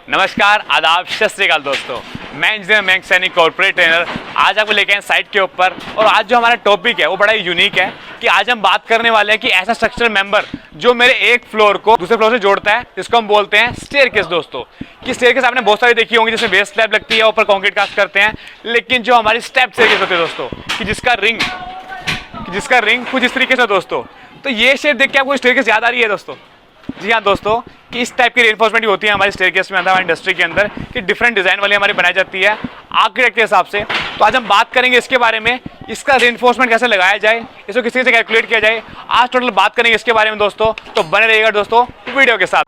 नमस्कार, आदाब, सत श्री अकाल दोस्तों। मैं engineer Mayank Saini, corporate trainer. आज आपको लेके आए साइट के ऊपर और आज जो हमारा टॉपिक है वो बड़ा ही यूनिक है कि आज हम बात करने वाले हैं कि ऐसा स्ट्रक्चरल मेंबर जो मेरे एक फ्लोर को दूसरे फ्लोर से जोड़ता है, जिसको हम बोलते हैं स्टेयरकेस दोस्तों। कि स्टेयरकेस आपने बहुत सारी देखी होंगी, जिसमें बेस स्लैब लगती है, ऊपर कंक्रीट कास्ट करते हैं, लेकिन जो हमारी स्टेप स्टेयरकेस होती है दोस्तों, कि जिसका रिंग कुछ इस तरीके से दोस्तों। तो ये शेप देख के आपको स्टेयरकेस याद आ रही है दोस्तों? जी हाँ दोस्तों, कि इस टाइप की रेनफोर्समेंट होती है हमारी स्टेयरकेस में, हमारी इंडस्ट्री के अंदर, कि डिफरेंट डिजाइन वाली हमारी बनाई जाती है आर्किटेक्ट के हिसाब से। तो आज हम बात करेंगे इसके बारे में, इसका रेनफोर्समेंट कैसे लगाया जाए, इसको किस तरीके से कैलकुलेट किया जाए। आज टोटल बात करेंगे इसके बारे में दोस्तों, तो बने रहिएगा दोस्तों वीडियो के साथ।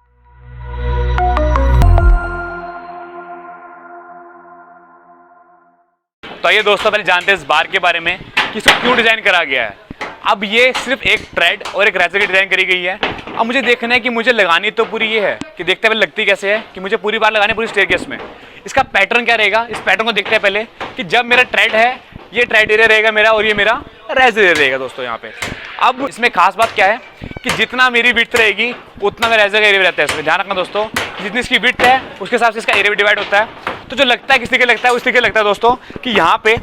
तो ये दोस्तों पहले जानते हैं इस बार के बारे में कि इसको क्यों डिजाइन करा गया है। अब ये सिर्फ एक ट्रेड और एक रेजर की डिजाइन करी गई है। अब मुझे देखना है कि मुझे लगानी तो पूरी ये है कि देखते पहले लगती कैसे है, कि मुझे पूरी बार लगानी पूरी स्टेयरकेस में। इसका पैटर्न क्या रहेगा, इस पैटर्न को देखते हैं पहले कि जब मेरा ट्रेड है, ये ट्रेड एरिया रहेगा मेरा और ये मेरा रेजर एरिया रहेगा दोस्तों यहाँ पे। अब इसमें खास बात क्या है कि जितना मेरी विड्थ रहेगी उतना मेरा रेजर एरिया रहता है। इसमें ध्यान रखना दोस्तों, जितनी इसकी विड्थ है उसके हिसाब से इसका एरिया भी डिवाइड होता है। तो जो लगता है, किस तरीके लगता है, उस तरीके लगता है दोस्तों कि यहाँ पे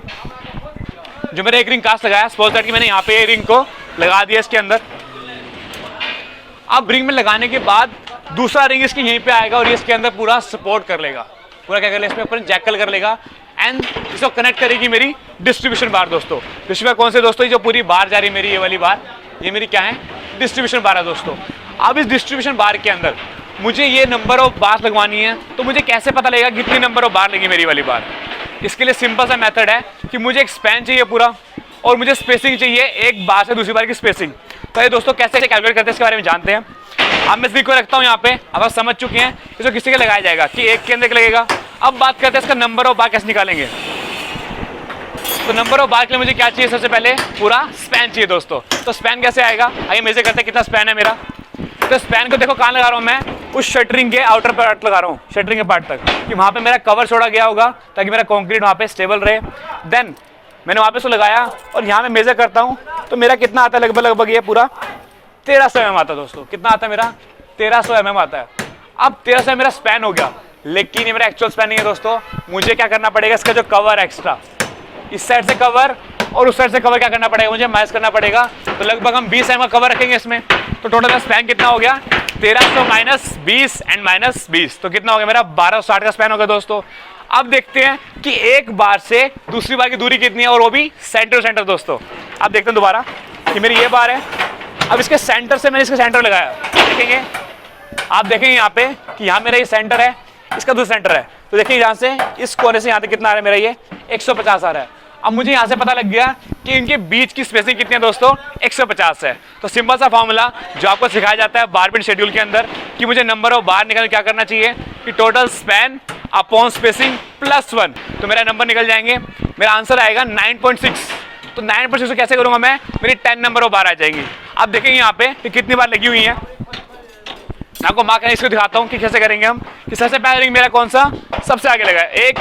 जो मेरा एक रिंग कास्ट लगाया, सपोज दैट कि मैंने यहाँ पे रिंग को लगा दिया इसके अंदर। अब रिंग में लगाने के बाद दूसरा रिंग इसके यहीं पे आएगा और ये इसके अंदर पूरा सपोर्ट कर लेगा, पूरा क्या कर लेगा, इसमें ऊपर जैकल कर लेगा एंड इसको कनेक्ट करेगी मेरी डिस्ट्रीब्यूशन बार दोस्तों। डिस्ट्रीब्यूशन कौन से दोस्तों, ये जो पूरी बार जा रही है मेरी, ये वाली बार, ये मेरी क्या है, डिस्ट्रीब्यूशन बार है दोस्तों। अब इस डिस्ट्रीब्यूशन बार के अंदर मुझे ये नंबर ऑफ बार लगवानी है, तो मुझे कैसे पता लगेगा कितनी नंबर ऑफ बार लगी मेरी वाली बार। इसके लिए सिंपल सा मेथड है कि मुझे एक स्पैन चाहिए पूरा और मुझे स्पेसिंग चाहिए एक बार से दूसरी बार की स्पेसिंग। तो ये दोस्तों कैसे कैलकुलेट करते हैं इसके बारे में जानते हैं। अब मैं इसको रखता हूँ यहाँ पे, अब आप समझ चुके हैं इसको किसी के लगाया जाएगा कि एक के अंदर लगेगा। अब बात करते हैं इसका नंबर ऑफ बार कैसे निकालेंगे। तो नंबर ऑफ बार के लिए मुझे क्या चाहिए, सबसे पहले पूरा स्पैन चाहिए दोस्तों। तो स्पैन कैसे आएगा, आइए मेजर करते हैं कितना स्पैन है मेरा। तो स्पैन को देखो कहाँ लगा रहा हूँ मैं, उस शटरिंग के आउटर पार्ट लगा रहा हूँ, शटरिंग के पार्ट तक, कि वहाँ पे मेरा कवर छोड़ा गया होगा ताकि मेरा कंक्रीट वहाँ पे स्टेबल रहे। देन मैंने वहाँ पे उसको लगाया और यहाँ पे मेजर करता हूँ, तो मेरा कितना आता है, लगभग ये पूरा 1300 mm आता है दोस्तों। कितना आता है मेरा, 1300 mm आता है। अब 1300 मेरा स्पैन हो गया, लेकिन ये मेरा एक्चुअल स्पैन नहीं है दोस्तों। मुझे क्या करना पड़ेगा, इसका जो कवर एक्स्ट्रा, इस साइड से कवर और उस साइड से कवर क्या करना पड़ेगा, मुझे माइनस करना पड़ेगा। तो लगभग हम 20 mm का कवर रखेंगे इसमें। तो टोटल स्पैन कितना हो गया, 1300 माइनस 20 एंड माइनस 20, तो कितना हो गया मेरा 1260 का स्पैन हो गया दोस्तों। अब देखते हैं कि एक बार से दूसरी बार की दूरी कितनी है, और वो भी सेंटर टू सेंटर दोस्तों। अब देखते हैं दोबारा कि मेरी ये बार है, अब इसके सेंटर से मैंने इसका सेंटर लगाया, देखेंगे आप, देखेंगे यहाँ पे कि यहाँ मेरा ये सेंटर है, इसका दूसरा सेंटर है। तो देखिए यहाँ से इस कोने से यहाँ तक कितना आ रहा है मेरा, ये 150 आ रहा है। अब मुझे यहाँ से पता लग गया कि इनके बीच की स्पेसिंग कितनी है दोस्तों, 150 है। तो सिंपल सा फॉर्मूला जो आपको सिखाया जाता है बार बिट शेड्यूल के अंदर, कि मुझे नंबर ऑफ बार निकालने क्या करना चाहिए, कि total span upon spacing plus 1, तो मेरा नंबर निकल जाएंगे। मेरा आंसर आएगा 9.6। तो 9.6 को कैसे करूंगा मैं, मेरी 10 नंबर ऑफ बार आ जाएंगी। अब देखेंगे यहाँ पे कि कितनी बार लगी हुई है, आपको मार्क करके इसको दिखाता हूँ कि कैसे करेंगे हम। कि सबसे पहले रिंग मेरा कौन सा सबसे आगे लगा है, 1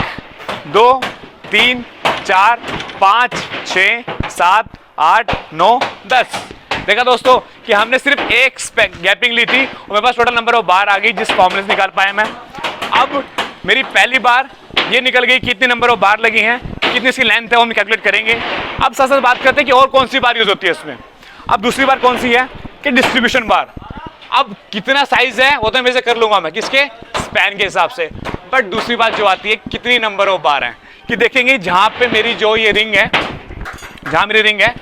2 3 4 5 6 7 8 9 10। देखा दोस्तों कि हमने सिर्फ एक गैपिंग ली थी और मेरे पास टोटल नंबर ऑफ बार आ गई, जिस फॉर्मूले से निकाल पाया मैं। अब मेरी पहली बार ये निकल गई, कितनी नंबर ऑफ बार लगी हैं, कितनी इसकी लेंथ है, वो हम कैलकुलेट करेंगे। अब साथ साथ बात करते हैं कि और कौन सी बार यूज होती है इसमें। अब दूसरी बार कौन सी है, कि डिस्ट्रीब्यूशन बार। अब कितना साइज है वो तो मैं कर लूंगा मैं, किसके, स्पैन के हिसाब से। बट दूसरी बात जो आती है, कितनी नंबर ऑफ बार है, कि देखेंगे जहां पे मेरी जो ये रिंग है, जहां मेरी रिंग है,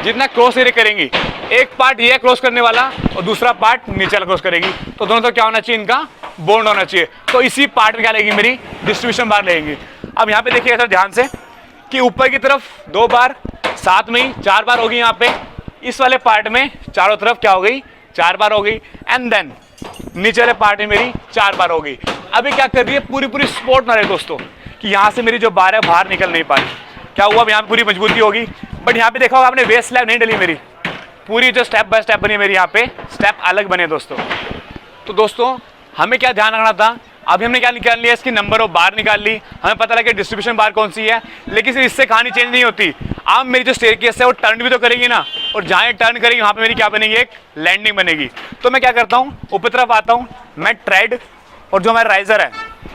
जितना क्रॉस एरिया करेंगी, एक पार्ट ये क्रॉस करने वाला और दूसरा पार्ट नीचे वाला क्रॉस करेगी, तो दोनों तो क्या होना चाहिए, इनका बॉन्ड होना चाहिए। तो इसी पार्ट में क्या लेगी, मेरी डिस्ट्रीब्यूशन बार लेंगी। अब यहाँ पे देखिए सर ध्यान से कि ऊपर की तरफ 2 बार, साथ में ही 4 बार होगी। यहाँ पे इस वाले पार्ट में चारों तरफ क्या हो गई, 4 बार हो गई। एंड देन नीचे वाले पार्ट में मेरी 4 बार हो गई। अभी क्या कर रही है, पूरी सपोर्ट ना रहे दोस्तों, कि यहाँ से मेरी जो बार है बाहर निकल नहीं पाई। क्या हुआ, यहाँ पे पूरी मजबूती होगी। बट यहाँ पे देखा होगा आपने, बेस स्लैब नहीं डली मेरी, पूरी जो स्टेप बाय स्टेप बनी मेरी, यहाँ पे स्टेप अलग बने दोस्तों। तो दोस्तों हमें क्या ध्यान रखना था, अभी हमने क्या निकाल लिया, इसकी नंबर ऑफ बार निकाल ली, हमें पता लगा कि डिस्ट्रीब्यूशन बार कौन सी है। लेकिन सिर्फ इससे कहानी चेंज नहीं होती, अब मेरी जो स्टेयरकेस है वो टर्न भी तो करेगी ना, और जहाँ ये टर्न करेगी वहाँ पे मेरी क्या बनेगी, एक लैंडिंग बनेगी। तो मैं क्या करता हूँ, ऊपर तरफ आता हूँ, मैं ट्रेड और जो हमारा राइजर है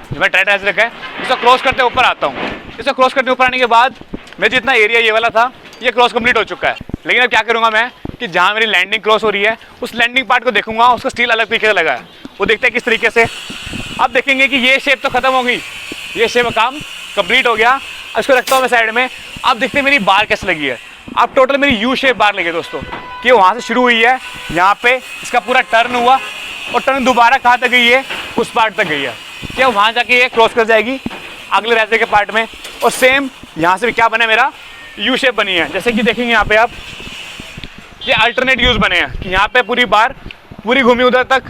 जो मैं ट्रेड ऐसे रखा है, इसको क्रॉस करते ऊपर आता हूँ। इसको क्रॉस करते ऊपर आने के बाद मैं जितना एरिया ये वाला था ये क्रॉस कंप्लीट हो चुका है। लेकिन अब क्या करूँगा मैं कि जहाँ मेरी लैंडिंग क्रॉस हो रही है उस लैंडिंग पार्ट को देखूंगा, उसका स्टील अलग तरीके से लगा है, वो देखते हैं किस तरीके से। अब देखेंगे कि ये शेप तो खत्म हो गई, ये शेप काम कंप्लीट हो गया। इसको रखता हूँ मैं साइड में। अब देखते हैं मेरी बार कैसे लगी है। अब टोटल मेरी यू शेप बार लगी है दोस्तों, कि वहाँ से शुरू हुई है, यहाँ पे इसका पूरा टर्न हुआ और टर्न दोबारा कहाँ तक गई है, उस पार्ट तक गई है। क्या वहाँ जाके ये क्रॉस कर जाएगी अगले रेजे के पार्ट में। और सेम यहाँ से भी क्या बना मेरा यू शेप बनी है। जैसे कि देखेंगे यहाँ पे आप ये अल्टरनेट यूज बने हैं कि यहाँ पे पूरी बार पूरी घूमी उधर तक,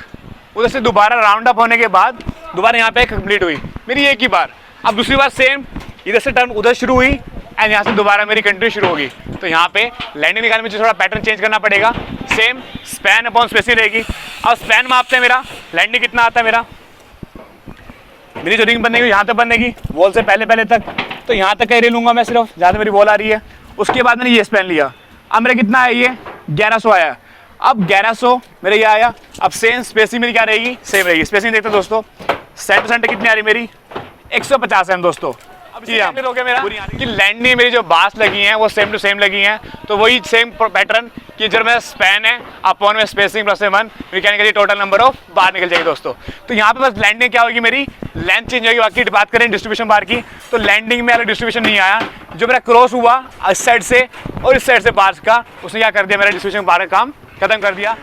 उधर से दोबारा राउंड अप होने के बाद दोबारा यहाँ पे कंप्लीट हुई मेरी एक ही बार। अब दूसरी बार सेम इधर से टर्न उधर शुरू हुई एंड यहाँ से दोबारा मेरी कंटिन्यू शुरू होगी। तो यहाँ पे लैंडिंग निकालने में मुझे थोड़ा पैटर्न चेंज करना पड़ेगा। सेम स्पैन अपॉन स्पेसिंग रहेगी। अब स्पैन मापते हैं मेरा लैंडिंग कितना आता है मेरी जो रिंग बनेगी यहाँ तक बनेगी वॉल से पहले तक, तो यहाँ तक का एरिया लूँगा मैं सिर्फ जहाँ तक मेरी वॉल आ रही है। उसके बाद मैंने ये स्पैन लिया। अब मेरा कितना है ये 1100 आया। अब 1100 मेरे ये आया। अब सेम स्पेसिंग मेरी क्या रहेगी, सेम रहेगी। स्पेसिंग देखते हैं दोस्तों, सेंटर सेंटर कितनी आ रही मेरी 150 है दोस्तों। अब ये हो गया मेरा कि लैंडिंग मेरी जो बार्स लगी हैं वो सेम टू सेम लगी हैं, तो वही सेम पैटर्न कि जो मेरा स्पैन है अपॉन में spacing plus 1 mechanically total number of बार निकल जाएगी दोस्तों। तो यहाँ पे बस लैंडिंग क्या होगी मेरी लेंथ चेंज होगी। बाकी बात करें डिस्ट्रीब्यूशन बार की तो लैंडिंग में अलग डिस्ट्रीब्यूशन नहीं आया। जो मेरा क्रॉस हुआ इस साइड से और इस साइड से बार्स का, उसने क्या कर दिया मेरा डिस्ट्रीब्यूशन बार का काम खत्म कर दिया।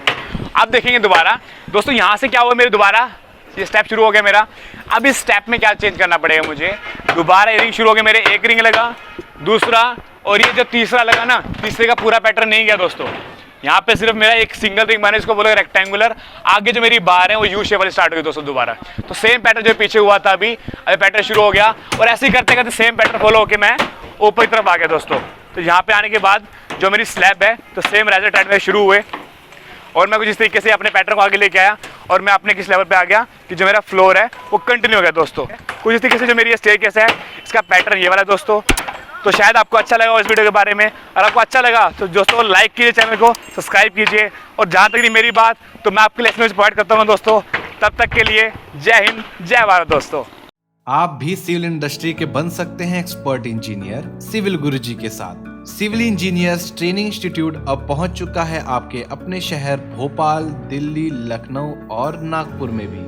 अब देखेंगे दोबारा दोस्तों यहाँ से क्या हुआ मेरे दोबारा ये स्टेप शुरू हो गया मेरा। अब इस स्टेप में क्या चेंज करना पड़ेगा मुझे, दोबारा रिंग शुरू हो गया मेरे, एक रिंग लगा दूसरा और ये जो तीसरा लगा ना, तीसरे का पूरा पैटर्न नहीं गया दोस्तों। यहाँ पे सिर्फ मेरा एक सिंगल रिंग बना, इसको बोला रेक्टेंगुलर। आगे जो मेरी बार है वो यू शेप वाली स्टार्ट हो गई दोस्तों दोबारा। तो सेम पैटर्न जो पीछे हुआ था अभी पैटर्न शुरू हो गया और ऐसे ही करते करते सेम पैटर्न फॉलो होकर मैं ऊपर की तरफ आ गया दोस्तों। तो यहाँ पे आने के बाद जो मेरी स्लैब है तो सेम रेजर टाइट में शुरू हुए और मैं कुछ इस तरीके से अपने पैटर्न को आगे लेके आया और मैं अपने किस लेवल पे आ गया कि जो मेरा फ्लोर है वो कंटिन्यू हो गया दोस्तों। कुछ इस तरीके से जो मेरी ये स्टेयरकेस है इसका पैटर्न ये वाला है दोस्तों। तो शायद आपको अच्छा लगा इस वीडियो के बारे में। अगर आपको अच्छा लगा तो दोस्तों लाइक कीजिए, चैनल को सब्सक्राइब कीजिए। और जहाँ तक नहीं मेरी बात तो मैं आपके लिए एक्सपीरियंस प्रोवाइड करता हूँ दोस्तों। तब तक के लिए जय हिंद जय भारत दोस्तों। आप भी सिविल इंडस्ट्री के बन सकते हैं एक्सपर्ट इंजीनियर सिविल गुरुजी के साथ। सिविल इंजीनियर्स ट्रेनिंग इंस्टीट्यूट अब पहुंच चुका है आपके अपने शहर भोपाल, दिल्ली, लखनऊ और नागपुर में भी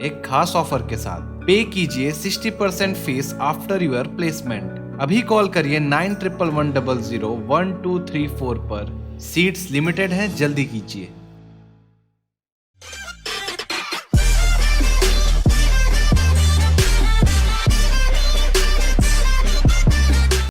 एक खास ऑफर के साथ। पे कीजिए 60% फीस आफ्टर योर प्लेसमेंट। अभी कॉल करिए 9111001234 पर। सीट्स लिमिटेड हैं, जल्दी कीजिए।